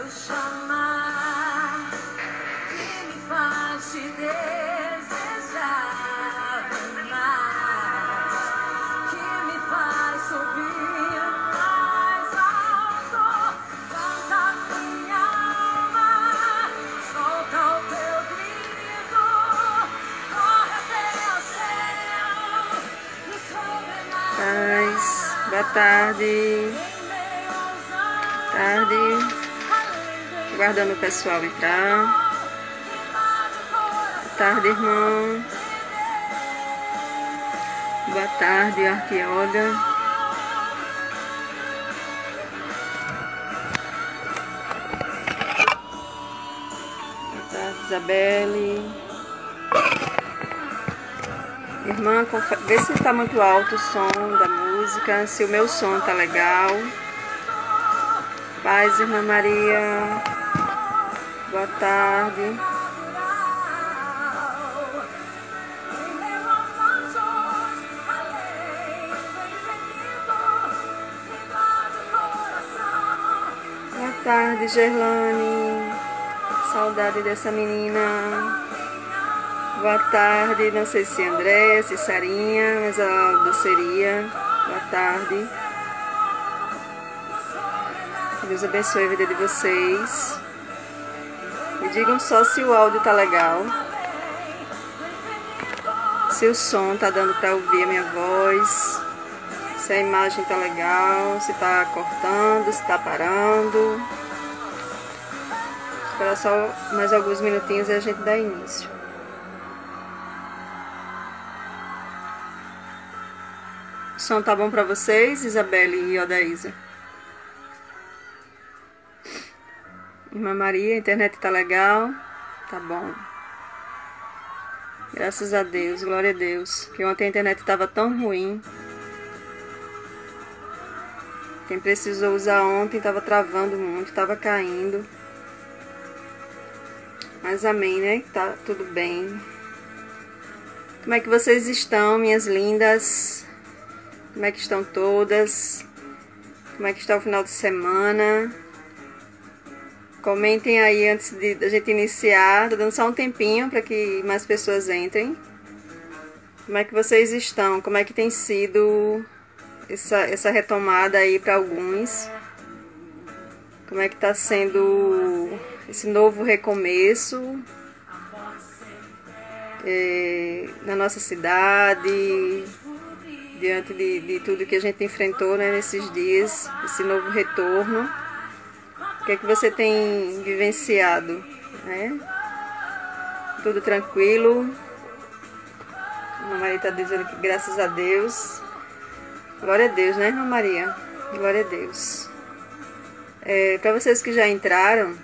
chamar, que me faz te desejar mais, que me faz subir mais alto. Canta minha alma, solta o teu grito, corre até o céu, no sobrenatural. Paz, boa tarde. Tarde. Aguardando o pessoal entrar. Boa tarde, irmão. Boa tarde, arqueóloga. Boa tarde, Isabelle. Irmã, vê se está muito alto o som da música, se o meu som está legal. Paz, irmã Maria. Boa tarde. Boa tarde, Gerlane. Saudade dessa menina. Boa tarde, não sei se André, se Sarinha, mas a doceria. Boa tarde. Deus abençoe a vida de vocês. Me digam só se o áudio tá legal. Se o som tá dando para ouvir a minha voz. Se a imagem tá legal. Se tá cortando, se tá parando. Esperar só mais alguns minutinhos e a gente dá início. O som tá bom para vocês, Isabelle e Odaísa? Irmã Maria, a internet tá legal? Tá bom. Graças a Deus, glória a Deus. Que ontem a internet estava tão ruim. Quem precisou usar ontem estava travando muito, estava caindo. Mas amém, né? Tá tudo bem. Como é que vocês estão, minhas lindas? Como é que estão todas? Como é que está o final de semana? Comentem aí antes da gente iniciar. Tô dando só um tempinho para que mais pessoas entrem. Como é que vocês estão? Como é que tem sido essa retomada aí para alguns? Como é que tá sendo esse novo recomeço na nossa cidade, diante de tudo que a gente enfrentou, né, nesses dias, esse novo retorno? O que é que você tem vivenciado, né? Tudo tranquilo? A Maria está dizendo que graças a Deus. Glória a Deus, né, irmã Maria? Glória a Deus. Para vocês que já entraram,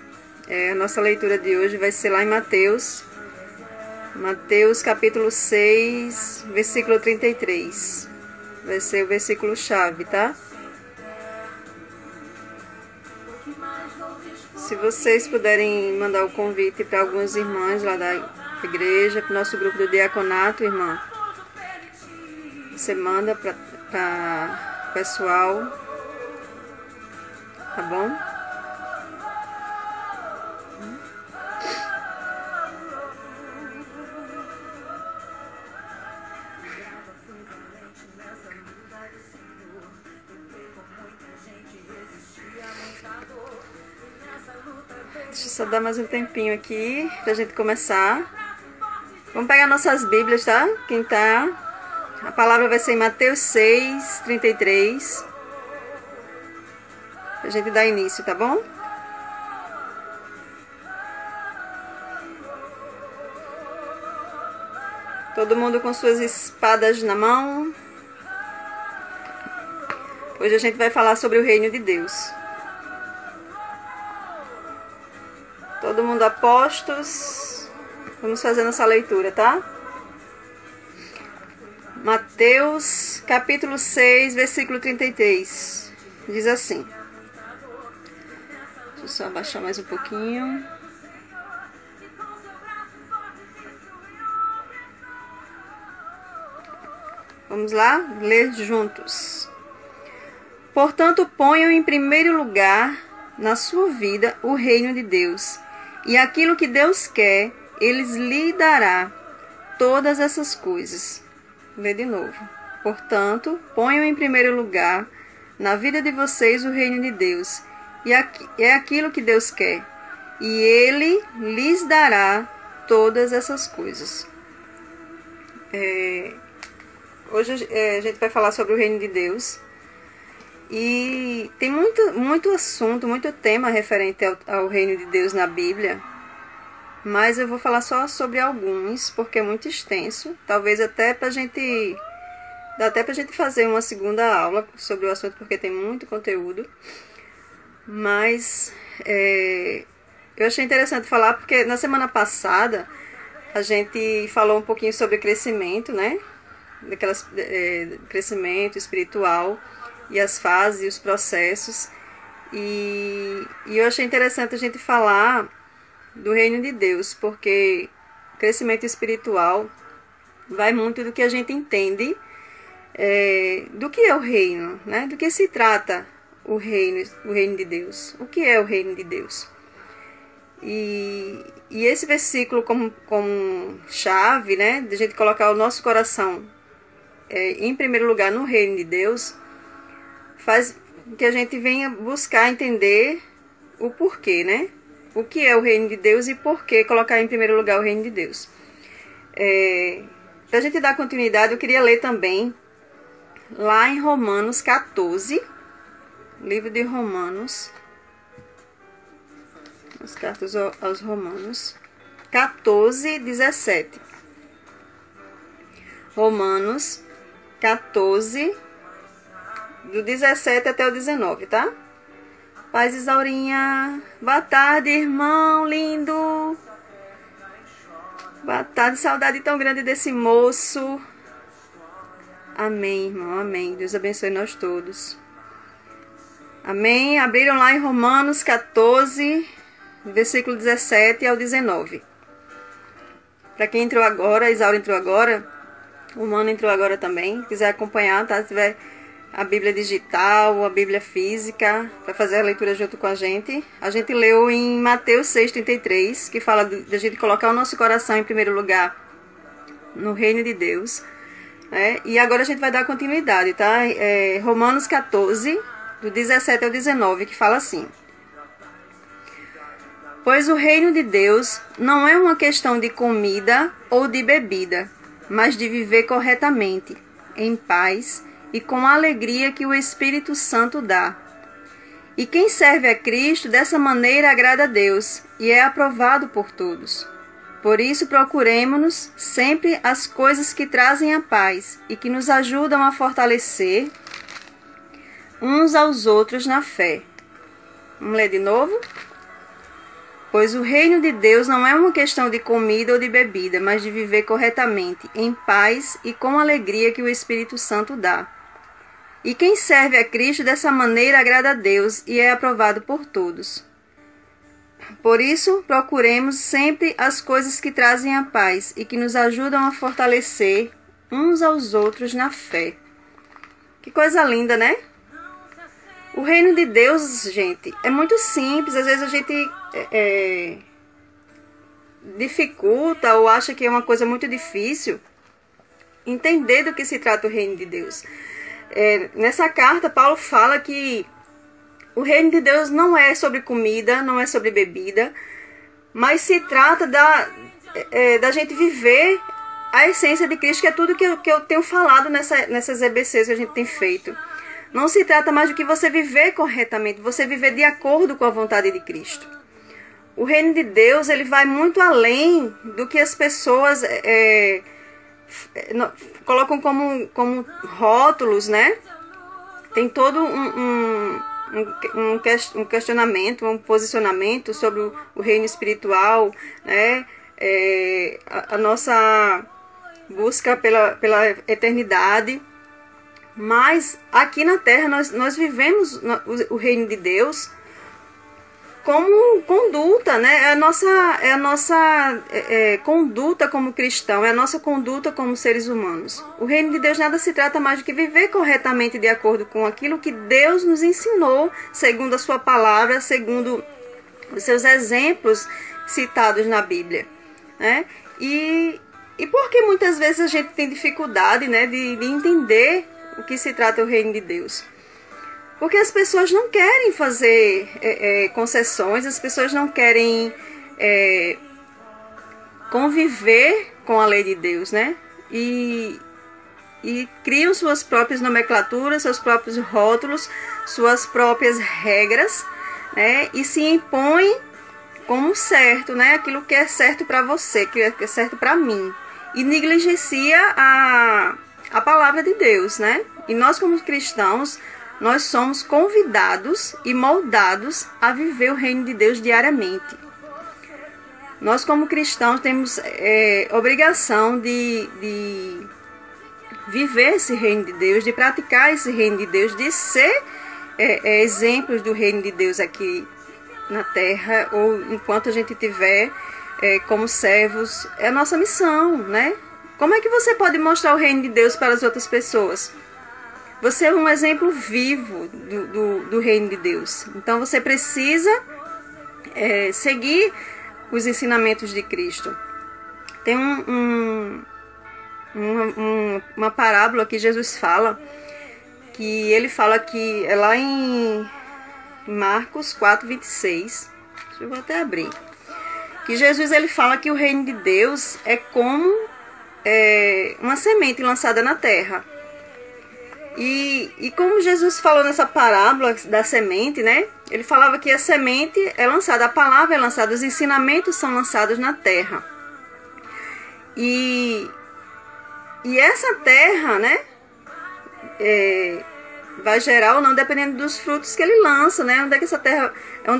a nossa leitura de hoje vai ser lá em Mateus. Mateus capítulo 6, versículo 33. Vai ser o versículo chave, tá? Se vocês puderem mandar o convite para alguns irmãos lá da igreja, para o nosso grupo do diaconato, irmã, você manda para o pessoal, tá bom? Deixa eu só dar mais um tempinho aqui pra gente começar. Vamos pegar nossas bíblias, tá? Quem tá? A palavra vai ser em Mateus 6, 33. Pra gente dar início, tá bom? Todo mundo com suas espadas na mão. Hoje a gente vai falar sobre o reino de Deus. Todo mundo a postos. Vamos fazer nossa leitura, tá? Mateus, capítulo 6, versículo 33. Diz assim. Deixa eu só abaixar mais um pouquinho. Vamos lá? Ler juntos. Portanto, ponham em primeiro lugar na sua vida o reino de Deus. E aquilo que Deus quer, Ele lhe dará todas essas coisas. Vou ler de novo. Portanto, ponham em primeiro lugar na vida de vocês o reino de Deus. E é aquilo que Deus quer. E Ele lhes dará todas essas coisas. Hoje a gente vai falar sobre o reino de Deus. E tem muito assunto, muito tema referente ao reino de Deus na Bíblia. Mas eu vou falar só sobre alguns, porque é muito extenso. Talvez até dá até pra gente fazer uma segunda aula sobre o assunto, porque tem muito conteúdo. Mas eu achei interessante falar, porque na semana passada a gente falou um pouquinho sobre crescimento, né? Crescimento espiritual e as fases e os processos. E eu achei interessante a gente falar do reino de Deus, porque crescimento espiritual vai muito do que a gente entende do que é o reino, né? Do que se trata o reino de Deus. O que é o reino de Deus? E esse versículo como chave, né? De a gente colocar o nosso coração em primeiro lugar no reino de Deus, faz que a gente venha buscar entender o porquê, né? O que é o reino de Deus e por que colocar em primeiro lugar o reino de Deus. Para a gente dar continuidade, eu queria ler também lá em Romanos 14, livro de Romanos, as cartas aos Romanos, 14, 17. Romanos 14, do 17 até o 19, tá? Paz, Isaurinha. Boa tarde, irmão lindo. Boa tarde, saudade tão grande desse moço. Amém, irmão, amém. Deus abençoe nós todos. Amém. Abriram lá em Romanos 14, versículo 17 ao 19. Para quem entrou agora, a Isaura entrou agora, o Mano entrou agora também. Quiser acompanhar, tá? Se tiver a Bíblia digital, a Bíblia física, para fazer a leitura junto com a gente. A gente leu em Mateus 6,33, que fala de a gente colocar o nosso coração em primeiro lugar no reino de Deus. E agora a gente vai dar continuidade, tá? Romanos 14, do 17 ao 19, que fala assim: Pois o reino de Deus não é uma questão de comida ou de bebida, mas de viver corretamente, em paz e com a alegria que o Espírito Santo dá. E quem serve a Cristo dessa maneira agrada a Deus e é aprovado por todos. Por isso procuremo-nos sempre as coisas que trazem a paz e que nos ajudam a fortalecer uns aos outros na fé. Vamos ler de novo? Pois o reino de Deus não é uma questão de comida ou de bebida, mas de viver corretamente, em paz e com a alegria que o Espírito Santo dá. E quem serve a Cristo dessa maneira agrada a Deus e é aprovado por todos. Por isso, procuremos sempre as coisas que trazem a paz e que nos ajudam a fortalecer uns aos outros na fé. Que coisa linda, né? O reino de Deus, gente, é muito simples. Às vezes a gente dificulta ou acha que é uma coisa muito difícil entender do que se trata o reino de Deus. Nessa carta, Paulo fala que o reino de Deus não é sobre comida, não é sobre bebida, mas se trata da gente viver a essência de Cristo, que é tudo que eu tenho falado nessas EBCs que a gente tem feito. Não se trata mais do que você viver corretamente, você viver de acordo com a vontade de Cristo. O reino de Deus, ele vai muito além do que as pessoas colocam como rótulos, né? Tem todo um questionamento, um posicionamento sobre o reino espiritual, né? A nossa busca pela eternidade. Mas aqui na Terra nós vivemos o reino de Deus como conduta, né? É a nossa conduta como cristão, é a nossa conduta como seres humanos. O reino de Deus nada se trata mais do que viver corretamente de acordo com aquilo que Deus nos ensinou, segundo a sua palavra, segundo os seus exemplos citados na Bíblia, né? E por que muitas vezes a gente tem dificuldade, né, de entender o que se trata o reino de Deus? Porque as pessoas não querem fazer concessões, as pessoas não querem conviver com a lei de Deus, né? E criam suas próprias nomenclaturas, seus próprios rótulos, suas próprias regras, né? E se impõem como certo, né? Aquilo que é certo para você, que é certo para mim. E negligencia a palavra de Deus, né? E nós como cristãos, nós somos convidados e moldados a viver o reino de Deus diariamente. Nós como cristãos temos obrigação de viver esse reino de Deus, de praticar esse reino de Deus, de ser exemplos do reino de Deus aqui na terra, ou enquanto a gente tiver como servos. É a nossa missão, né? Como é que você pode mostrar o reino de Deus para as outras pessoas? Você é um exemplo vivo do reino de Deus. Então você precisa seguir os ensinamentos de Cristo. Tem uma parábola que Jesus fala, que ele fala que é lá em Marcos 4:26. Eu vou até abrir. Que Jesus ele fala que o reino de Deus é como uma semente lançada na terra. E como Jesus falou nessa parábola da semente, né? Ele falava que a semente é lançada, a palavra é lançada, os ensinamentos são lançados na terra. E essa terra, né? Vai gerar ou não, dependendo dos frutos que ele lança, né? Onde é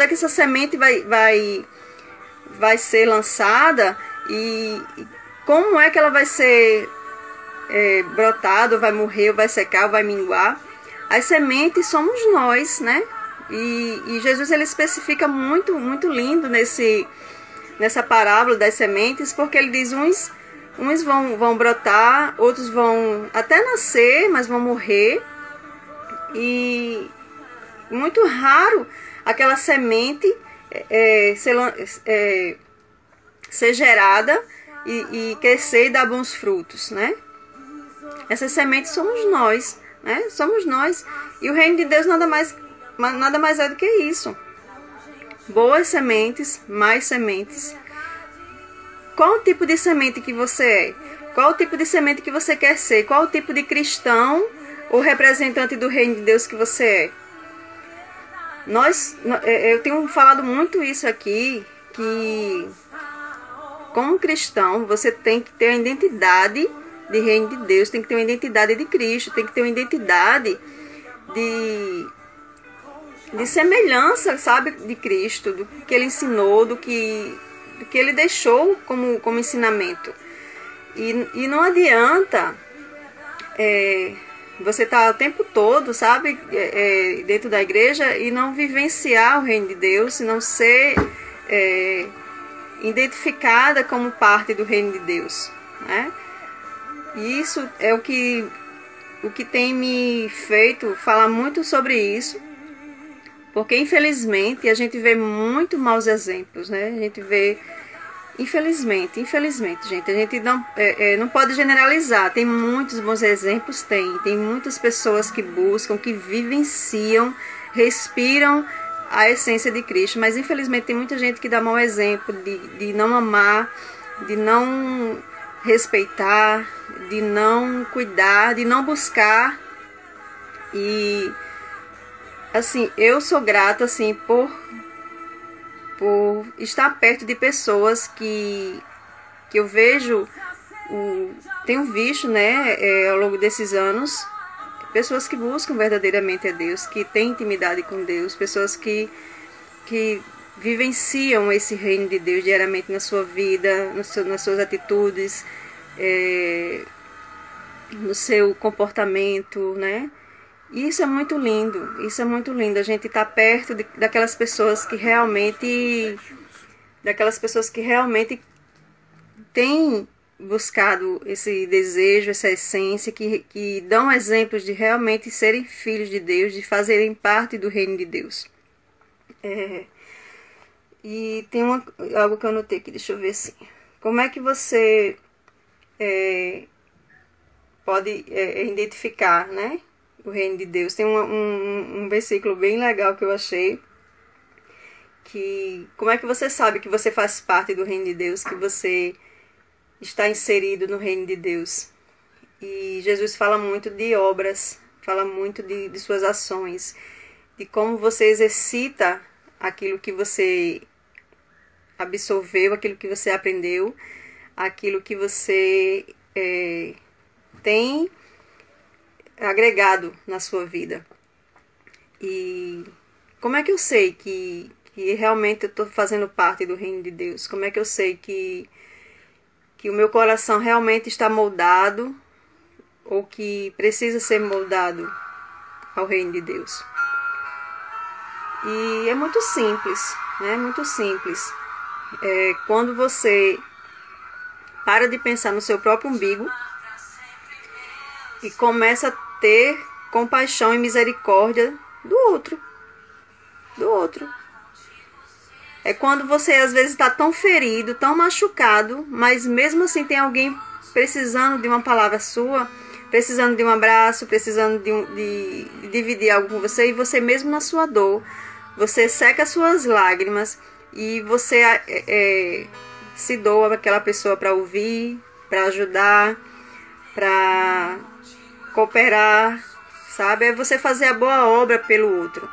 que essa semente vai ser lançada e como é que ela vai ser brotado, vai morrer, vai secar, vai minguar. As sementes somos nós, né? E Jesus ele especifica muito, muito lindo nessa parábola das sementes, porque ele diz uns vão brotar, outros vão até nascer, mas vão morrer. E muito raro aquela semente ser gerada e crescer e dar bons frutos, né? Essas sementes somos nós, né? Somos nós. E o reino de Deus nada mais é do que isso. Boas sementes, mais sementes. Qual o tipo de semente que você é? Qual o tipo de semente que você quer ser? Qual o tipo de cristão ou representante do reino de Deus que você é? Eu tenho falado muito isso aqui, que como cristão você tem que ter a identidade de reino de Deus, tem que ter uma identidade de Cristo, tem que ter uma identidade de semelhança, sabe, de Cristo, do que ele ensinou, do que ele deixou como ensinamento. E não adianta você estar o tempo todo, sabe, dentro da igreja e não vivenciar o reino de Deus, e não ser identificada como parte do reino de Deus, né? E isso é o que tem me feito falar muito sobre isso, porque infelizmente a gente vê muito maus exemplos, né? A gente vê, infelizmente, gente, a gente não pode generalizar. Tem muitos bons exemplos, tem muitas pessoas que buscam, que vivenciam, respiram a essência de Cristo, mas infelizmente tem muita gente que dá mau exemplo de não amar, de não respeitar, de não cuidar, de não buscar. E assim, eu sou grata assim por estar perto de pessoas que eu vejo, tenho visto, né, ao longo desses anos, pessoas que buscam verdadeiramente a Deus, que têm intimidade com Deus, pessoas que vivenciam esse reino de Deus diariamente na sua vida, nas suas atitudes, no seu comportamento, né? E isso é muito lindo, isso é muito lindo. A gente tá perto daquelas pessoas que realmente têm buscado esse desejo, essa essência, que dão exemplos de realmente serem filhos de Deus, de fazerem parte do reino de Deus. E tem algo que eu anotei aqui, deixa eu ver assim. Como é que você pode identificar, né, o reino de Deus? Tem um versículo bem legal que eu achei, que como é que você sabe que você faz parte do reino de Deus, que você está inserido no reino de Deus? E Jesus fala muito de obras, fala muito de suas ações, de como você exercita aquilo que você absorveu, aquilo que você aprendeu, aquilo que você tem agregado na sua vida. E como é que eu sei que realmente eu estou fazendo parte do reino de Deus? Como é que eu sei que o meu coração realmente está moldado ou que precisa ser moldado ao reino de Deus? E é muito simples, né? Muito simples. Quando você para de pensar no seu próprio umbigo e começa a ter compaixão e misericórdia do outro. É quando você às vezes está tão ferido, tão machucado, mas mesmo assim tem alguém precisando de uma palavra sua, precisando de um abraço, precisando de dividir algo com você, e você mesmo na sua dor, você seca as suas lágrimas e você se doa àquela pessoa para ouvir, para ajudar, para cooperar, sabe? É você fazer a boa obra pelo outro.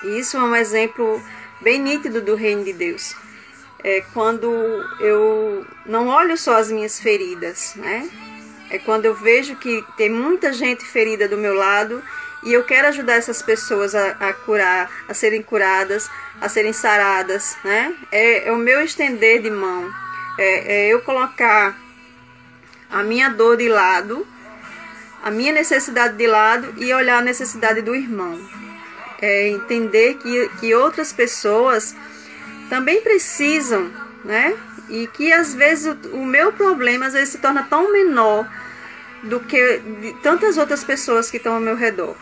E isso é um exemplo bem nítido do reino de Deus. É quando eu não olho só as minhas feridas, né? É quando eu vejo que tem muita gente ferida do meu lado e eu quero ajudar essas pessoas a curar, a serem curadas, a serem saradas, né? É o meu estender de mão. É eu colocar a minha dor de lado, a minha necessidade de lado e olhar a necessidade do irmão. É entender que outras pessoas também precisam, né? E que às vezes o meu problema às vezes se torna tão menor do que de tantas outras pessoas que estão ao meu redor.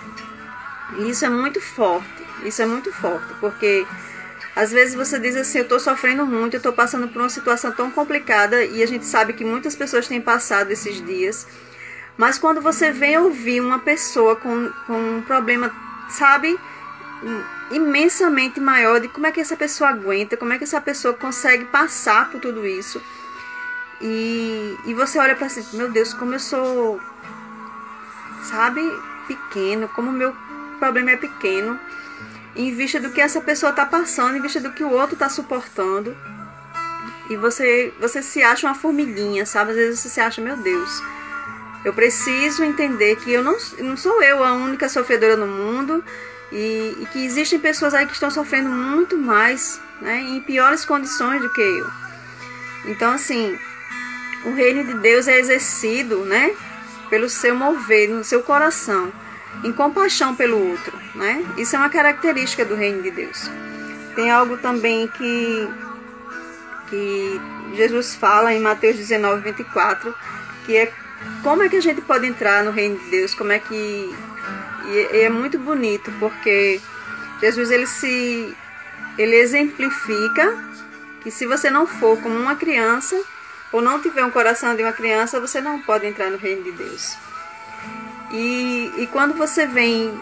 E isso é muito forte, porque às vezes você diz assim, eu estou sofrendo muito, eu estou passando por uma situação tão complicada, e a gente sabe que muitas pessoas têm passado esses dias, mas quando você vem ouvir uma pessoa com um problema, sabe, imensamente maior, de como é que essa pessoa aguenta, como é que essa pessoa consegue passar por tudo isso, e você olha para si, meu Deus, como eu sou, sabe, pequeno, como o meu problema é pequeno, em vista do que essa pessoa está passando, em vista do que o outro está suportando, e você se acha uma formiguinha, sabe, às vezes você se acha, meu Deus, eu preciso entender que eu não sou eu a única sofredora no mundo, e que existem pessoas aí que estão sofrendo muito mais, né, em piores condições do que eu. Então, assim, o reino de Deus é exercido, né, pelo seu mover, no seu coração, em compaixão pelo outro, né? Isso é uma característica do reino de Deus. Tem algo também que Jesus fala em Mateus 19, 24, que é como é que a gente pode entrar no reino de Deus, como é que... E é muito bonito, porque Jesus ele exemplifica que se você não for como uma criança, ou não tiver um coração de uma criança, você não pode entrar no reino de Deus. E quando você vem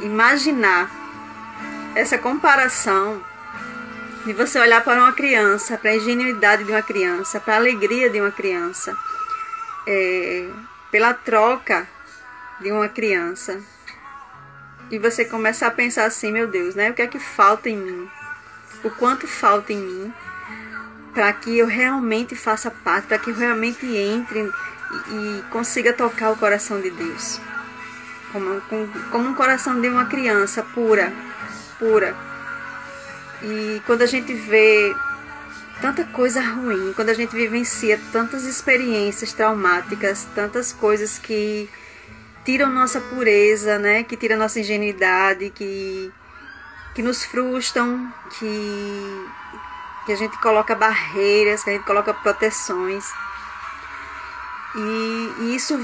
imaginar essa comparação, de você olhar para uma criança, para a ingenuidade de uma criança, para a alegria de uma criança, pela troca de uma criança, e você começa a pensar assim, meu Deus, né? O que é que falta em mim? O quanto falta em mim para que eu realmente faça parte, para que eu realmente entre e consiga tocar o coração de Deus, como um coração de uma criança pura. E quando a gente vê tanta coisa ruim, quando a gente vivencia tantas experiências traumáticas, tantas coisas que tiram nossa pureza, né? Que tiram nossa ingenuidade, que nos frustram, que a gente coloca barreiras, que a gente coloca proteções. E isso,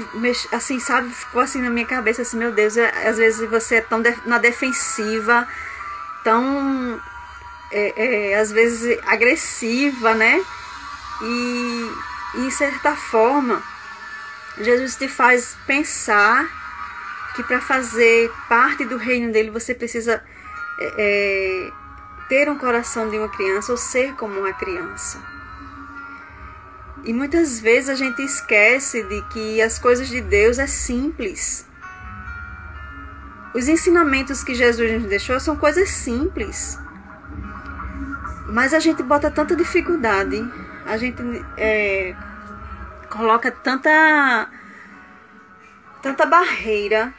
assim, sabe, ficou assim na minha cabeça, assim, meu Deus, às vezes você é tão na defensiva, tão, às vezes, agressiva, né? E, em certa forma, Jesus te faz pensar que para fazer parte do reino dele, você precisa ter um coração de uma criança ou ser como uma criança. E muitas vezes a gente esquece de que as coisas de Deus é simples. Os ensinamentos que Jesus nos deixou são coisas simples. Mas a gente bota tanta dificuldade, a gente coloca tanta barreira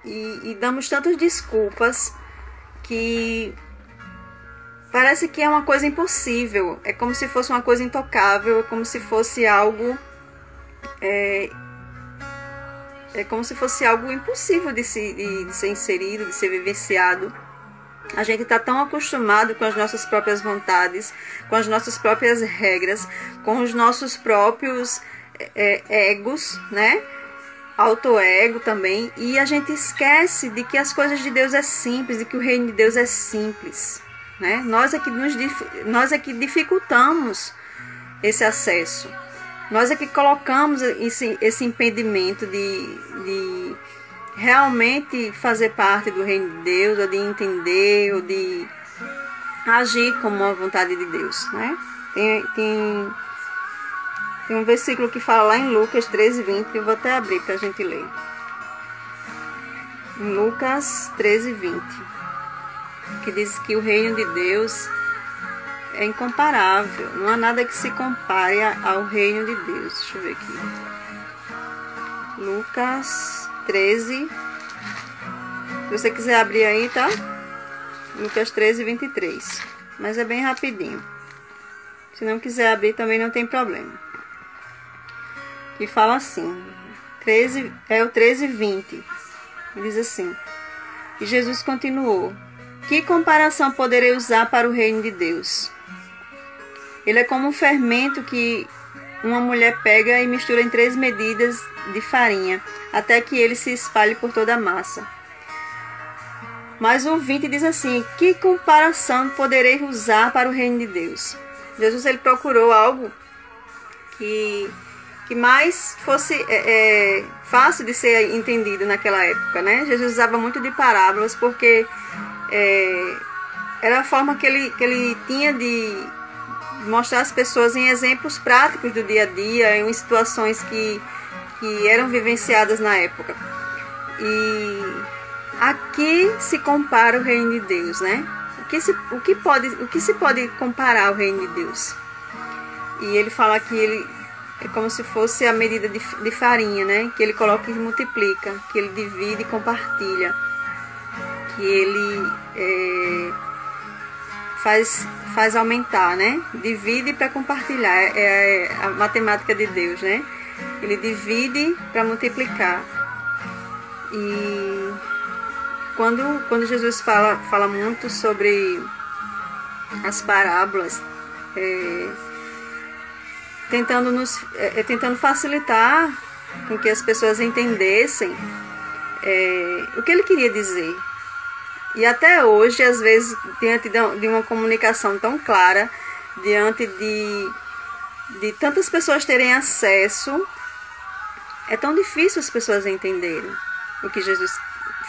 e damos tantas desculpas que parece que é uma coisa impossível. É como se fosse uma coisa intocável, é como se fosse algo como se fosse algo impossível de ser inserido, de ser vivenciado. A gente está tão acostumado com as nossas próprias vontades, com as nossas próprias regras, com os nossos próprios egos, né? Auto-ego também. E a gente esquece de que as coisas de Deus é simples, de que o reino de Deus é simples, né? Nós é que dificultamos esse acesso. Nós é que colocamos esse impedimento de realmente fazer parte do reino de Deus, ou de entender, ou de agir como a vontade de Deus, né? Tem um versículo que fala lá em Lucas 13:20, eu vou até abrir para a gente ler. Em Lucas 13:20, que diz que o reino de Deus é incomparável, não há nada que se compare ao reino de Deus. Deixa eu ver aqui. Lucas 13. Se você quiser abrir aí, tá? Lucas 13:23. Mas é bem rapidinho. Se não quiser abrir também não tem problema. Que fala assim. É o 13:20. Diz assim. E Jesus continuou: que comparação poderei usar para o reino de Deus? Ele é como um fermento que uma mulher pega e mistura em 3 medidas de farinha, até que ele se espalhe por toda a massa. Mas o 20 diz assim: que comparação poderei usar para o reino de Deus? Jesus, ele procurou algo que mais fosse fácil de ser entendido naquela época, né? Jesus usava muito de parábolas, porque era a forma que ele tinha de mostrar às pessoas em exemplos práticos do dia a dia, em situações que eram vivenciadas na época. E aqui se compara o reino de Deus, né? O que se pode comparar ao reino de Deus? E ele fala que ele é como se fosse a medida de farinha, né? Que ele coloca e multiplica, que ele divide e compartilha, que ele faz aumentar, né? Divide para compartilhar, é a matemática de Deus, né? Ele divide para multiplicar. E quando Jesus fala muito sobre as parábolas, tentando facilitar com que as pessoas entendessem o que ele queria dizer. E até hoje, às vezes, diante de uma comunicação tão clara, diante de tantas pessoas terem acesso, é tão difícil as pessoas entenderem o que Jesus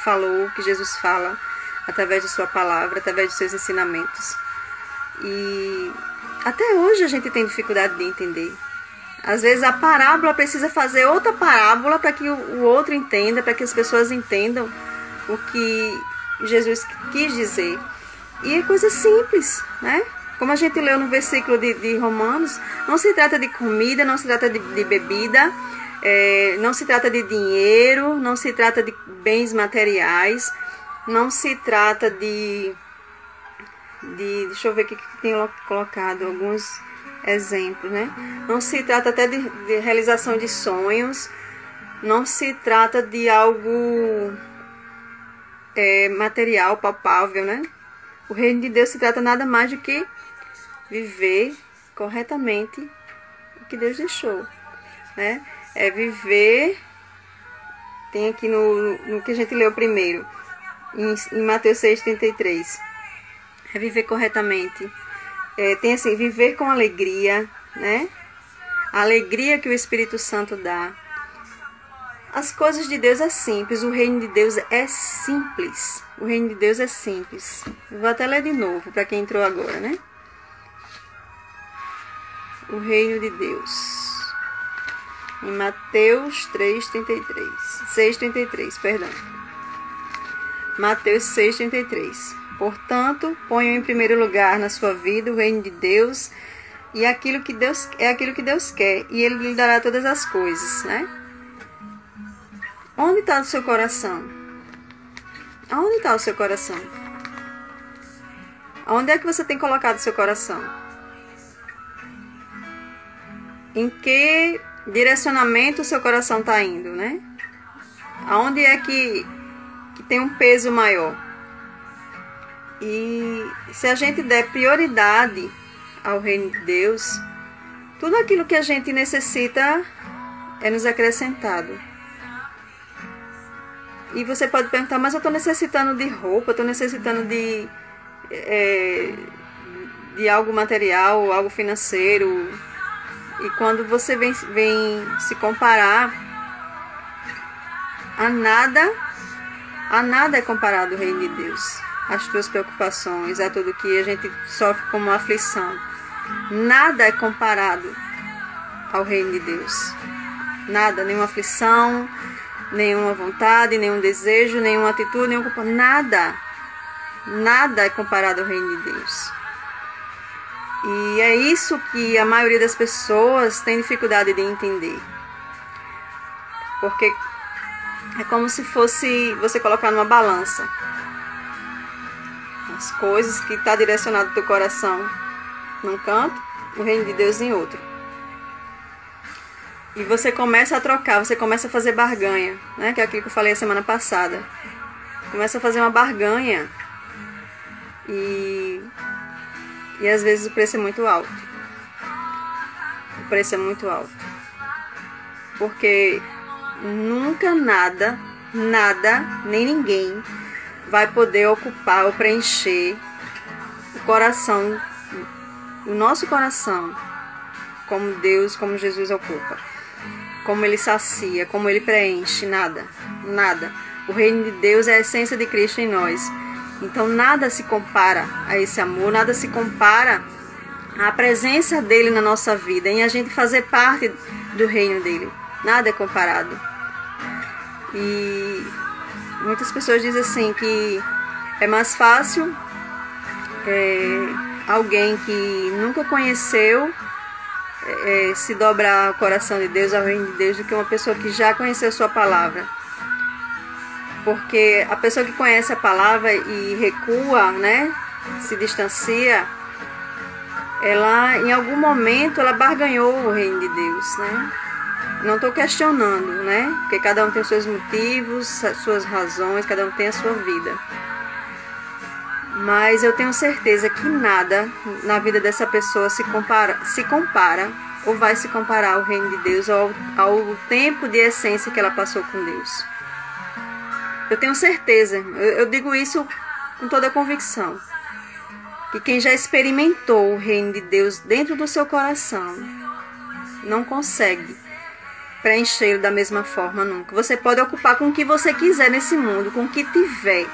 falou, o que Jesus fala através de sua palavra, através de seus ensinamentos. E até hoje a gente tem dificuldade de entender. Às vezes a parábola precisa fazer outra parábola para que o outro entenda, para que as pessoas entendam o que Jesus quis dizer. E é coisa simples, né? Como a gente leu no versículo de Romanos, não se trata de comida, não se trata de bebida, não se trata de dinheiro, não se trata de bens materiais, não se trata de deixa eu ver aqui que tem colocado alguns exemplos, né? Não se trata até de realização de sonhos, não se trata de algo material, palpável, né? O reino de Deus se trata nada mais do que viver corretamente o que Deus deixou, né? É viver, tem aqui no que a gente leu primeiro, em Mateus 6,33, é viver corretamente, tem assim, viver com alegria, né? A alegria que o Espírito Santo dá. As coisas de Deus é simples, o reino de Deus é simples, o reino de Deus é simples. Vou até ler de novo, para quem entrou agora, né? O reino de Deus. Em Mateus 6,33, perdão. Mateus 6,33. Portanto, ponham em primeiro lugar na sua vida o reino de Deus e aquilo que Deus quer, e Ele lhe dará todas as coisas, né? Onde está o seu coração? Aonde está o seu coração? Onde é que você tem colocado o seu coração? Em que direcionamento o seu coração está indo, né? Aonde é que tem um peso maior? E se a gente der prioridade ao reino de Deus, tudo aquilo que a gente necessita é nos acrescentado. E você pode perguntar, mas eu estou necessitando de roupa, eu estou necessitando de algo material, algo financeiro. E quando você vem se comparar, a nada é comparado ao reino de Deus. As tuas preocupações, a tudo que a gente sofre como aflição. Nada é comparado ao reino de Deus. Nada, nenhuma aflição, nenhuma vontade, nenhum desejo, nenhuma atitude, nada é comparado ao reino de Deus. E é isso que a maioria das pessoas tem dificuldade de entender. Porque é como se fosse você colocar numa balança as coisas que está direcionado ao teu coração num canto, o reino de Deus em outro. E você começa a trocar, você começa a fazer barganha, né? Que é aquilo que eu falei a semana passada. Começa a fazer uma barganha e às vezes o preço é muito alto. O preço é muito alto. Porque nunca nada, nem ninguém vai poder ocupar ou preencher o coração, o nosso coração, como Deus, como Jesus ocupa. Como Ele sacia, como Ele preenche, nada. O reino de Deus é a essência de Cristo em nós. Então nada se compara a esse amor, nada se compara à presença dEle na nossa vida, em a gente fazer parte do reino dEle. Nada é comparado. E muitas pessoas dizem assim que é mais fácil alguém que nunca conheceu se dobrar ao coração de Deus, ao reino de Deus, do que uma pessoa que já conheceu sua palavra. Porque a pessoa que conhece a palavra e recua, né, se distancia, ela em algum momento ela barganhou o reino de Deus, né? Não estou questionando, né? Porque cada um tem os seus motivos, as suas razões, cada um tem a sua vida. Mas eu tenho certeza que nada na vida dessa pessoa se compara ou vai se comparar ao reino de Deus, ao tempo de essência que ela passou com Deus. Eu tenho certeza, eu digo isso com toda a convicção, que quem já experimentou o reino de Deus dentro do seu coração não consegue preenchê-lo da mesma forma nunca. Você pode ocupar com o que você quiser nesse mundo, com o que tiver,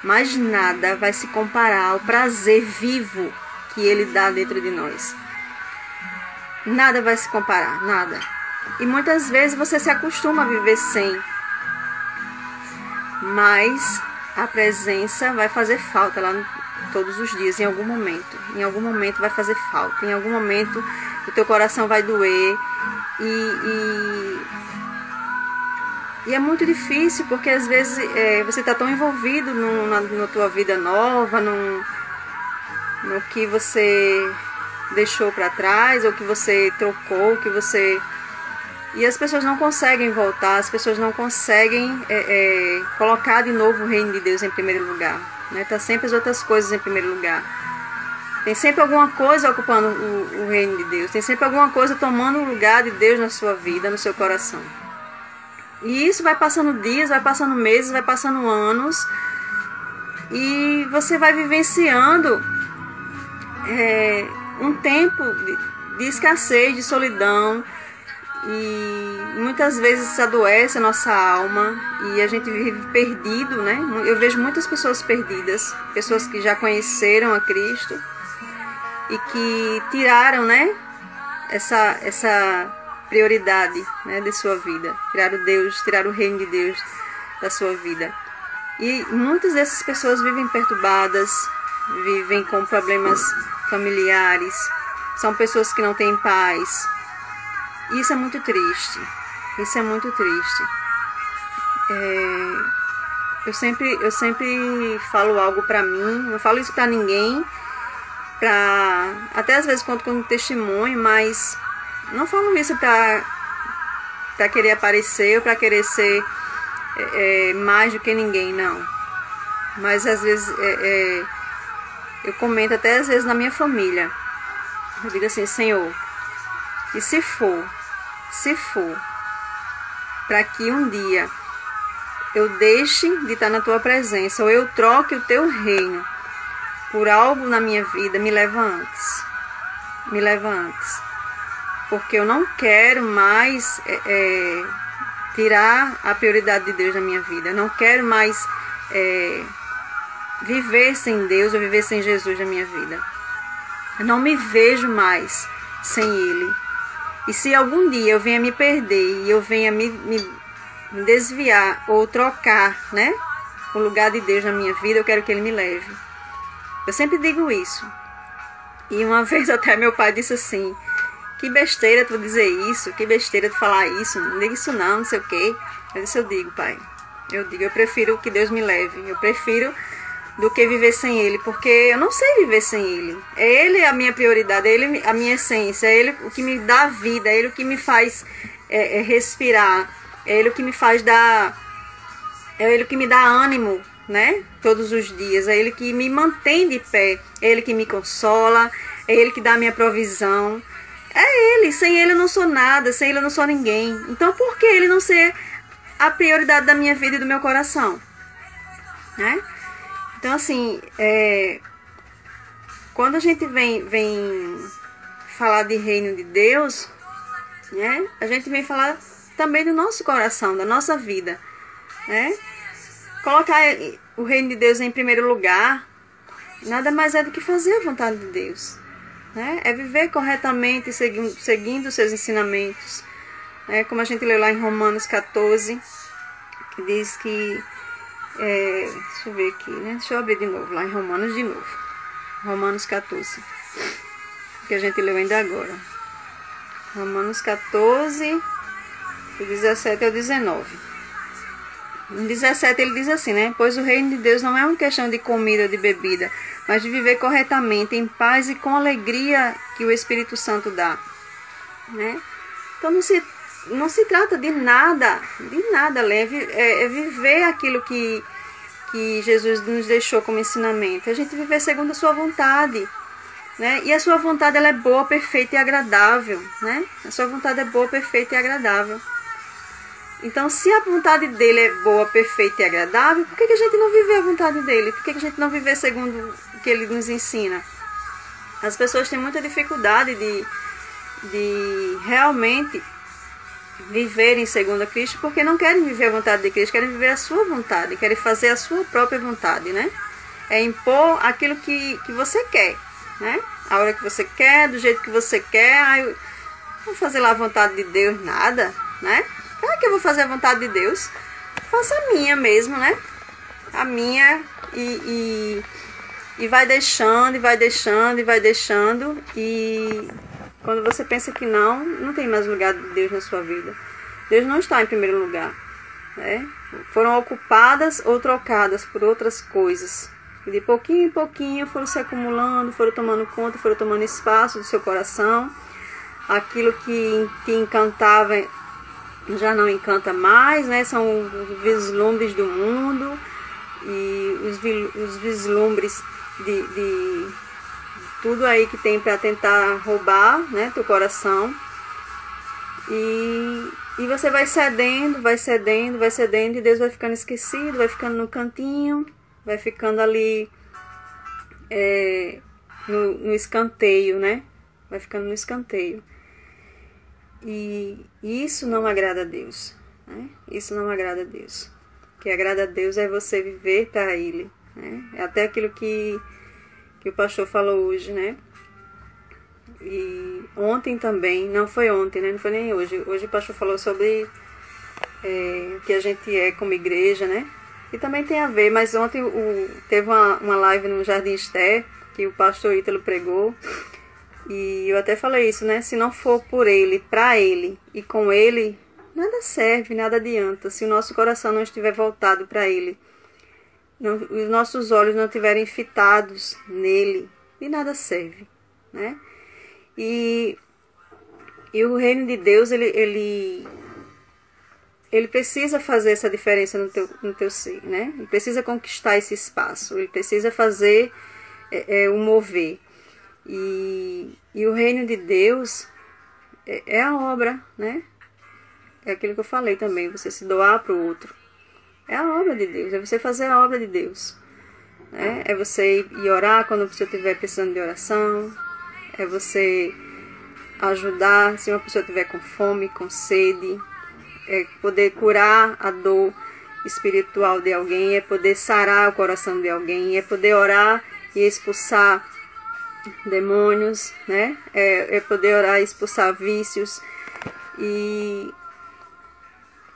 mas nada vai se comparar ao prazer vivo que Ele dá dentro de nós. Nada vai se comparar, nada. E muitas vezes você se acostuma a viver sem, mas a presença vai fazer falta lá todos os dias, em algum momento. Em algum momento vai fazer falta, em algum momento o teu coração vai doer. E é muito difícil, porque às vezes você está tão envolvido na tua vida nova, no que você deixou para trás, ou que você trocou, que você E as pessoas não conseguem voltar, as pessoas não conseguem colocar de novo o reino de Deus em primeiro lugar. Né? Tá sempre as outras coisas em primeiro lugar. Tem sempre alguma coisa ocupando o reino de Deus. Tem sempre alguma coisa tomando o lugar de Deus na sua vida, no seu coração. E isso vai passando dias, vai passando meses, vai passando anos. E você vai vivenciando um tempo de escassez, de solidão. E muitas vezes adoece a nossa alma e a gente vive perdido, né? Eu vejo muitas pessoas perdidas, pessoas que já conheceram a Cristo e que tiraram, né, essa prioridade, né, de sua vida, tiraram o reino de Deus da sua vida. E muitas dessas pessoas vivem perturbadas, vivem com problemas familiares, são pessoas que não têm paz. Isso é muito triste. Isso é muito triste. Eu sempre falo algo pra mim. Não falo isso pra ninguém. Até às vezes conto como testemunho, mas não falo isso pra querer aparecer ou pra querer ser mais do que ninguém, não. Mas às vezes eu comento até às vezes na minha família. Eu digo assim: Senhor, e se for para que um dia eu deixe de estar na tua presença, ou eu troque o teu reino por algo na minha vida, me leva antes. Me leva antes. Porque eu não quero mais tirar a prioridade de Deus na minha vida. Eu não quero mais viver sem Deus ou viver sem Jesus na minha vida. Eu não me vejo mais sem Ele. E se algum dia eu venha me perder e eu venha me desviar ou trocar, né, o lugar de Deus na minha vida, eu quero que Ele me leve. Eu sempre digo isso. E uma vez até meu pai disse assim: que besteira tu dizer isso, que besteira tu falar isso, não diga isso não sei o quê. Eu disse: eu digo, pai, eu prefiro que Deus me leve, eu prefiro do que viver sem Ele, porque eu não sei viver sem Ele. É Ele a minha prioridade, é Ele a minha essência, é Ele o que me dá vida, é Ele o que me faz respirar, é Ele o que me faz dar, é Ele o que me dá ânimo, né? Todos os dias, é Ele que me mantém de pé, é Ele que me consola, é Ele que dá a minha provisão. É Ele, sem Ele eu não sou nada, sem Ele eu não sou ninguém. Então por que Ele não ser a prioridade da minha vida e do meu coração? Né? Então, assim, quando a gente vem falar de reino de Deus, né, a gente vem falar também do nosso coração, da nossa vida. Né? Colocar o reino de Deus em primeiro lugar nada mais é do que fazer a vontade de Deus. Né? É viver corretamente, seguindo os seus ensinamentos. Né? Como a gente leu lá em Romanos 14, que diz que... deixa eu ver aqui, né? Deixa eu abrir de novo, lá em Romanos de novo. Romanos 14, que a gente leu ainda agora. Romanos 14, do 17 ao 19. No 17 ele diz assim, né? Pois o reino de Deus não é uma questão de comida ou de bebida, mas de viver corretamente, em paz e com alegria que o Espírito Santo dá. Né? Então não se trata de nada leve, é viver aquilo que Jesus nos deixou como ensinamento. A gente viver segundo a sua vontade. Né? E a sua vontade ela é boa, perfeita e agradável. Né? A sua vontade é boa, perfeita e agradável. Então, se a vontade dele é boa, perfeita e agradável, por que a gente não viver a vontade dele? Por que a gente não viver segundo o que ele nos ensina? As pessoas têm muita dificuldade de realmente viverem segundo a Cristo, porque não querem viver a vontade de Cristo, querem viver a sua vontade, querem fazer a sua própria vontade, né? É impor aquilo que você quer, né? A hora que você quer, do jeito que você quer. Vou fazer lá a vontade de Deus, nada, né? Claro que eu vou fazer a vontade de Deus, faça a minha mesmo, né? A minha e vai deixando, e vai deixando, e vai deixando, e quando você pensa que não tem mais lugar de Deus na sua vida. Deus não está em primeiro lugar. Né? Foram ocupadas ou trocadas por outras coisas. E de pouquinho em pouquinho foram se acumulando, foram tomando conta, foram tomando espaço do seu coração. Aquilo que te encantava já não encanta mais, né? São os vislumbres do mundo e os vislumbres de tudo aí que tem para tentar roubar, né, teu coração. E você vai cedendo, vai cedendo, vai cedendo, e Deus vai ficando esquecido, vai ficando no cantinho, vai ficando ali no escanteio, né? Vai ficando no escanteio. E isso não agrada a Deus, né? Isso não agrada a Deus. O que agrada a Deus é você viver para Ele, né? É até aquilo que o pastor falou hoje, né? E ontem também, não foi ontem, né? Não foi nem hoje. Hoje o pastor falou sobre o que a gente é como igreja, né? E também tem a ver, mas ontem teve uma live no Jardim Esther, que o pastor Ítalo pregou. E eu até falei isso, né? Se não for por Ele, para Ele e com Ele, nada serve, nada adianta. Se o nosso coração não estiver voltado para Ele, os nossos olhos não estiverem fitados nele, de nada serve, né? E o reino de Deus, ele precisa fazer essa diferença no teu ser, né? Ele precisa conquistar esse espaço, ele precisa fazer o mover. E o reino de Deus é a obra, né? É aquilo que eu falei também, você se doar para o outro. É a obra de Deus, é você fazer a obra de Deus, né? É você ir orar quando você estiver precisando de oração, é você ajudar se uma pessoa estiver com fome, com sede, é poder curar a dor espiritual de alguém, é poder sarar o coração de alguém, é poder orar e expulsar demônios, né? É poder orar e expulsar vícios, e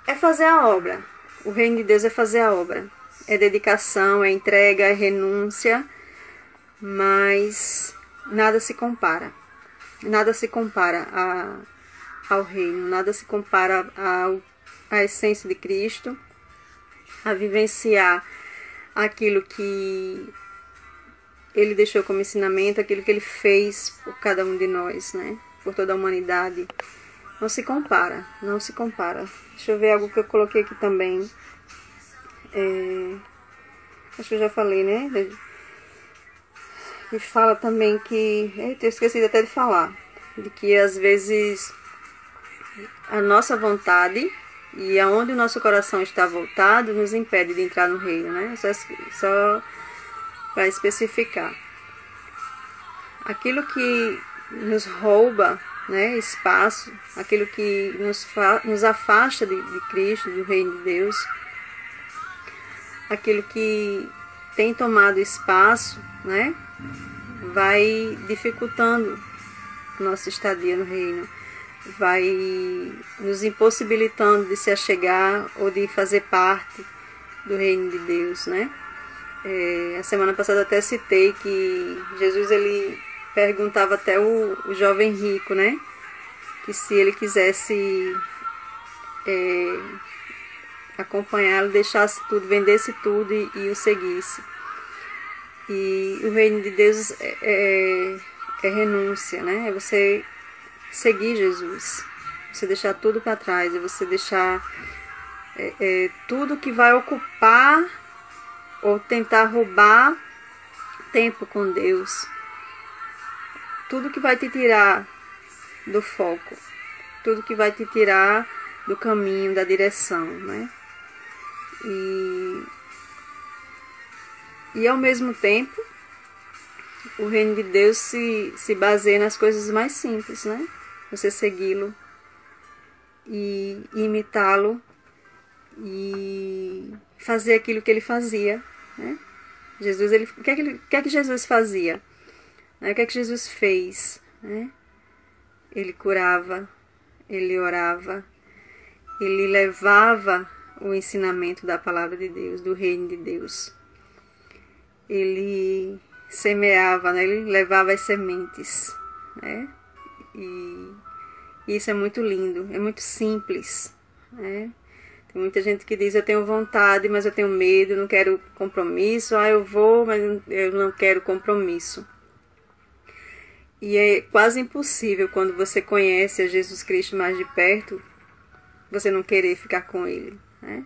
é fazer a obra. O reino de Deus é fazer a obra, é dedicação, é entrega, é renúncia, mas nada se compara. Nada se compara ao reino, nada se compara à essência de Cristo, a vivenciar aquilo que Ele deixou como ensinamento, aquilo que Ele fez por cada um de nós, né? Por toda a humanidade. Não se compara, não se compara. Deixa eu ver algo que eu coloquei aqui também. Acho que eu já falei, né? E fala também que... eu esqueci até de falar. De que às vezes a nossa vontade e aonde o nosso coração está voltado nos impede de entrar no reino, né? Só para especificar. Aquilo que nos rouba, né, espaço, aquilo que nos afasta de Cristo, do reino de Deus, aquilo que tem tomado espaço, né, vai dificultando nossa estadia no reino, vai nos impossibilitando de se achegar ou de fazer parte do reino de Deus, né? A semana passada até citei que Jesus, ele perguntava até o jovem rico, né? Que se ele quisesse acompanhá-lo, deixasse tudo, vendesse tudo e o seguisse. E o reino de Deus é renúncia, né? É você seguir Jesus, você deixar tudo para trás, é você deixar tudo que vai ocupar ou tentar roubar tempo com Deus, tudo que vai te tirar do foco, tudo que vai te tirar do caminho, da direção, né? E ao mesmo tempo, o reino de Deus se baseia nas coisas mais simples, né? Você segui-lo e imitá-lo e fazer aquilo que ele fazia, né? Jesus, o que é que Jesus fazia? O que é que Jesus fez, né? Ele curava, ele orava, ele levava o ensinamento da palavra de Deus, do reino de Deus. Ele semeava, né? Ele levava as sementes, né? E isso é muito lindo, é muito simples, né? Tem muita gente que diz: eu tenho vontade, mas eu tenho medo, não quero compromisso. Eu vou, mas eu não quero compromisso. E é quase impossível, quando você conhece a Jesus Cristo mais de perto, você não querer ficar com ele, né?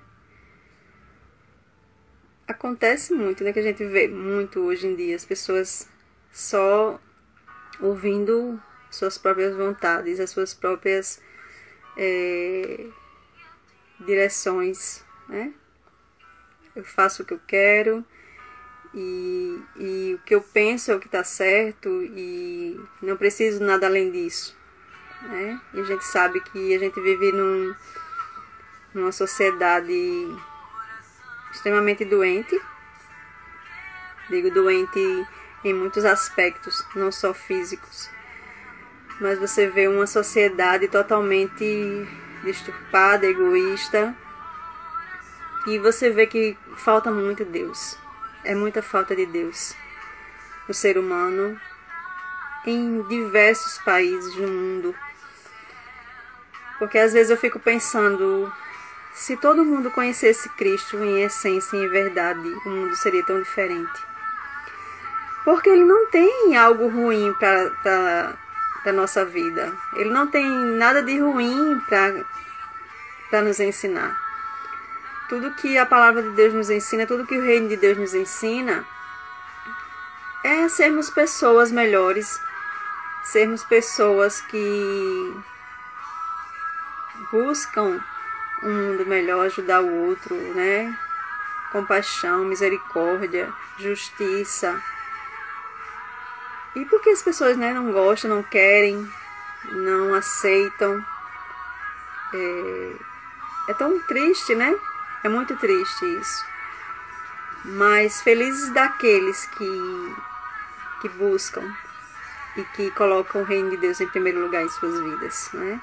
Acontece muito, né? Que a gente vê muito hoje em dia as pessoas só ouvindo suas próprias vontades, as suas próprias direções, né? Eu faço o que eu quero e o que eu penso é o que está certo e não preciso nada além disso, né? E a gente sabe que a gente vive numa sociedade extremamente doente. Digo doente em muitos aspectos, não só físicos. Mas você vê uma sociedade totalmente deturpada, egoísta. E você vê que falta muito Deus. É muita falta de Deus no ser humano em diversos países do mundo. Porque às vezes eu fico pensando, se todo mundo conhecesse Cristo em essência e em verdade, o mundo seria tão diferente. Porque Ele não tem algo ruim para a nossa vida. Ele não tem nada de ruim para nos ensinar. Tudo que a palavra de Deus nos ensina, tudo que o reino de Deus nos ensina, é sermos pessoas melhores, sermos pessoas que buscam um mundo melhor, ajudar o outro, né? Compaixão, misericórdia, justiça. E por que as pessoas, né, não gostam, não querem, não aceitam? É tão triste, né? É muito triste isso. Mas felizes daqueles que buscam e que colocam o reino de Deus em primeiro lugar em suas vidas, né?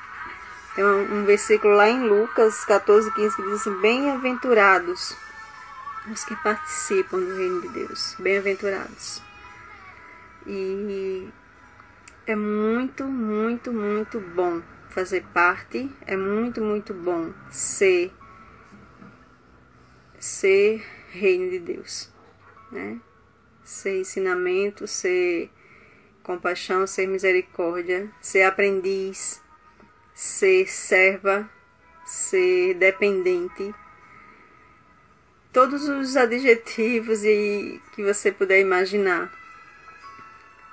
Tem um versículo lá em Lucas 14:15 que diz assim: bem-aventurados os que participam do reino de Deus. Bem-aventurados. E é muito, muito, muito bom fazer parte. É muito, muito bom ser reino de Deus, né? Ser ensinamento, ser compaixão, ser misericórdia, ser aprendiz, ser serva, ser dependente. Todos os adjetivos que você puder imaginar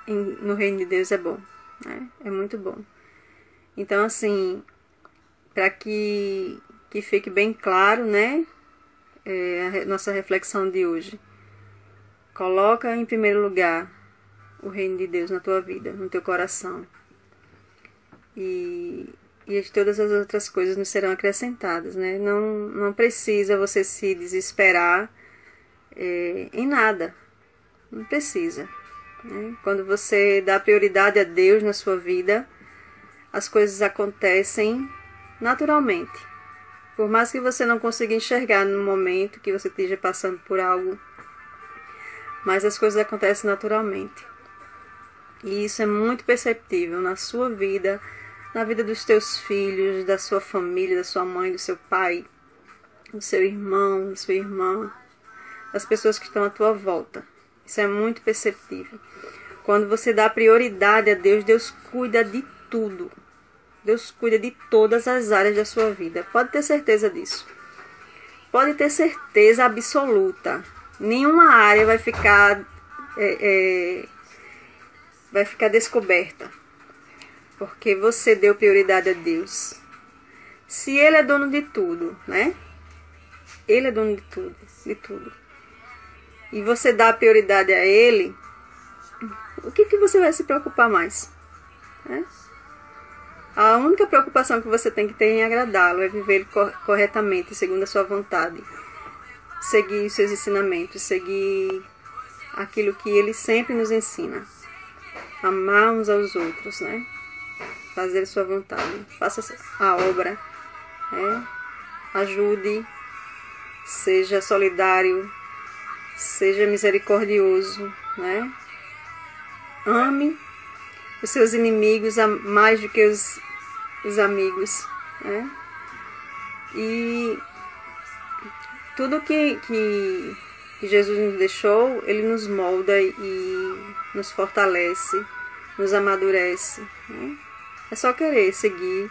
no reino de Deus é bom, né? É muito bom. Então, assim, para que fique bem claro, né? A nossa reflexão de hoje. Coloca em primeiro lugar o reino de Deus na tua vida, no teu coração. E todas as outras coisas nos serão acrescentadas, né? Não precisa você se desesperar em nada. Não precisa. Né? Quando você dá prioridade a Deus na sua vida, as coisas acontecem naturalmente. Por mais que você não consiga enxergar no momento que você esteja passando por algo, mas as coisas acontecem naturalmente. E isso é muito perceptível na sua vida, na vida dos teus filhos, da sua família, da sua mãe, do seu pai, do seu irmão, da sua irmã, das pessoas que estão à tua volta. Isso é muito perceptível. Quando você dá prioridade a Deus, Deus cuida de tudo. Deus cuida de todas as áreas da sua vida. Pode ter certeza disso. Pode ter certeza absoluta. Nenhuma área vai ficar descoberta. Porque você deu prioridade a Deus. Se Ele é dono de tudo, né? Ele é dono de tudo, de tudo. E você dá prioridade a Ele, o que você vai se preocupar mais? Né? A única preocupação que você tem que ter é em agradá-lo, é viver corretamente, segundo a sua vontade. Seguir os seus ensinamentos, seguir aquilo que Ele sempre nos ensina. Amar uns aos outros, né? Fazer a sua vontade. Faça a obra, né? Ajude, seja solidário, seja misericordioso, né? Ame os seus inimigos mais do que os amigos, né? E tudo que Jesus nos deixou, Ele nos molda e nos fortalece, nos amadurece, né? É só querer seguir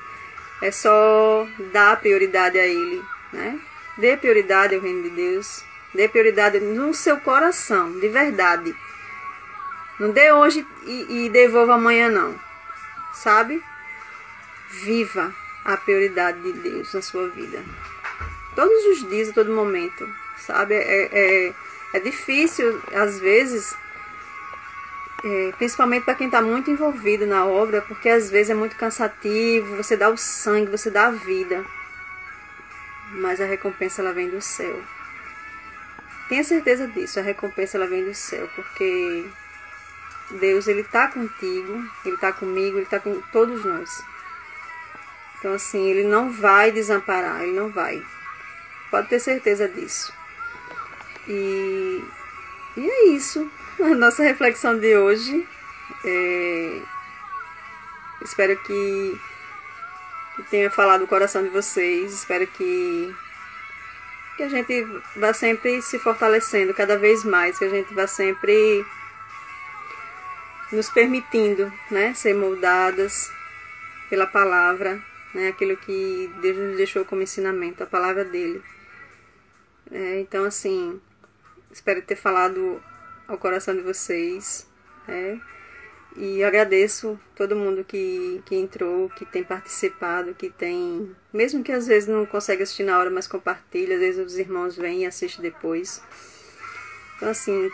é só dar prioridade a Ele, né? Dê prioridade ao reino de Deus. Dê prioridade no seu coração, de verdade. Não dê hoje e devolva amanhã, não. Sabe? Viva a prioridade de Deus na sua vida. Todos os dias, a todo momento. Sabe? É difícil, às vezes, principalmente para quem está muito envolvido na obra, porque às vezes é muito cansativo, você dá o sangue, você dá a vida. Mas a recompensa ela vem do céu. Tenha certeza disso, a recompensa ela vem do céu, porque Deus, Ele está contigo, Ele está comigo, Ele está com todos nós. Então assim, Ele não vai desamparar, Ele não vai. Pode ter certeza disso. E é isso, a nossa reflexão de hoje. Espero que tenha falado o coração de vocês, espero que a gente vá sempre se fortalecendo cada vez mais, que a gente vá sempre nos permitindo, né, ser moldadas pela palavra, né, aquilo que Deus nos deixou como ensinamento, a palavra dele. Então, assim, espero ter falado ao coração de vocês, né, e agradeço todo mundo que entrou, que tem participado, que tem... Mesmo que às vezes não consegue assistir na hora, mas compartilha. Às vezes os irmãos vêm e assistem depois. Então assim,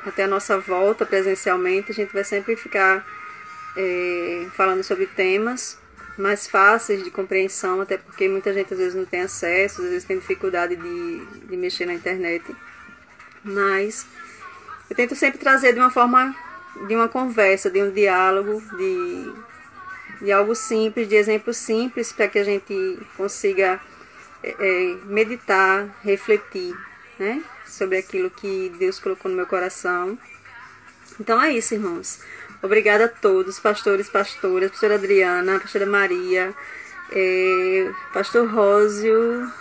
até a nossa volta presencialmente, a gente vai sempre ficar falando sobre temas mais fáceis de compreensão, até porque muita gente às vezes não tem acesso, às vezes tem dificuldade de mexer na internet. Mas eu tento sempre trazer de uma forma, de uma conversa, de um diálogo, de algo simples, de exemplos simples, para que a gente consiga meditar, refletir, né, sobre aquilo que Deus colocou no meu coração. Então é isso, irmãos. Obrigada a todos, pastores, pastoras, pastora Adriana, pastora Maria, pastor Roseildo.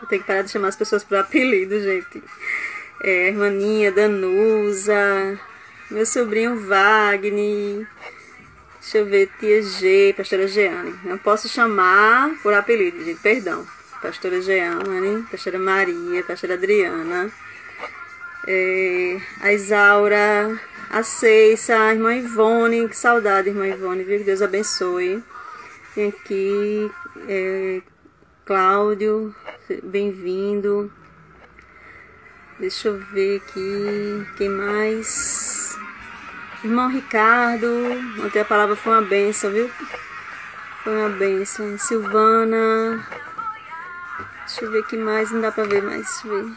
Eu tenho que parar de chamar as pessoas por apelido, gente. Irmaninha Danusa, meu sobrinho Wagner, deixa eu ver, tia G, pastora Jeane. Não posso chamar por apelido, gente, perdão. Pastora Jeane, pastora Maria, pastora Adriana, a Isaura, a Ceissa, a irmã Ivone, que saudade, irmã Ivone, viu? Que Deus abençoe. Tem aqui, Cláudio, bem-vindo. Deixa eu ver aqui, quem mais? Irmão Ricardo, ontem a palavra foi uma bênção, viu? Foi uma bênção. Silvana, deixa eu ver aqui mais, não dá pra ver mais, deixa eu ver.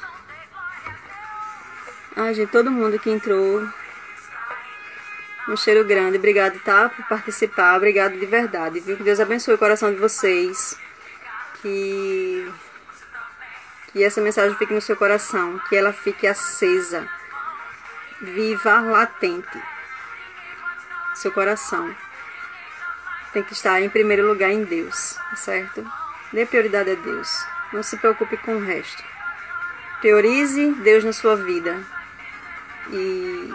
Gente, todo mundo que entrou, um cheiro grande, obrigado, tá? Por participar, obrigado de verdade, viu? Que Deus abençoe o coração de vocês, que essa mensagem fique no seu coração, que ela fique acesa, viva, latente. Seu coração tem que estar em primeiro lugar em Deus, certo? Dê prioridade a Deus, não se preocupe com o resto. Priorize Deus na sua vida e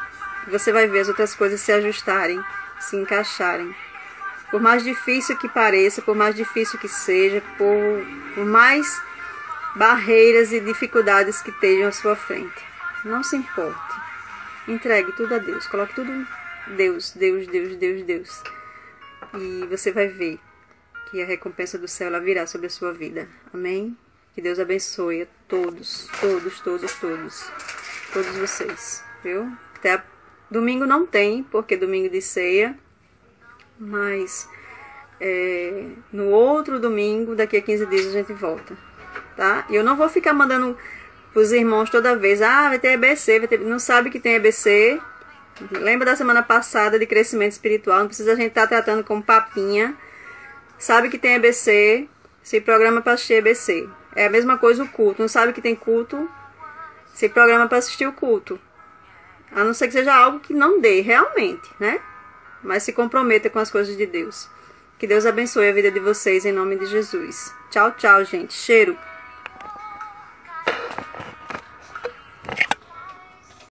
você vai ver as outras coisas se ajustarem, se encaixarem. Por mais difícil que pareça, por mais difícil que seja, por mais barreiras e dificuldades que estejam à sua frente, não se importe. Entregue tudo a Deus. Coloque tudo Deus, Deus, Deus, Deus, Deus. E você vai ver que a recompensa do céu ela virá sobre a sua vida. Amém? Que Deus abençoe a todos, todos, todos, todos. Todos vocês. Viu? Até domingo não tem, porque domingo de ceia. Mas no outro domingo, daqui a 15 dias, a gente volta. Tá? E eu não vou ficar mandando pros irmãos toda vez, vai ter EBC, vai ter... Não sabe que tem EBC. Lembra da semana passada de crescimento espiritual, não precisa a gente estar tratando como papinha. Sabe que tem EBC, se programa para assistir EBC. É a mesma coisa o culto, não sabe que tem culto, se programa para assistir o culto. A não ser que seja algo que não dê realmente, né? Mas se comprometa com as coisas de Deus. Que Deus abençoe a vida de vocês em nome de Jesus. Tchau, tchau, gente. Cheiro.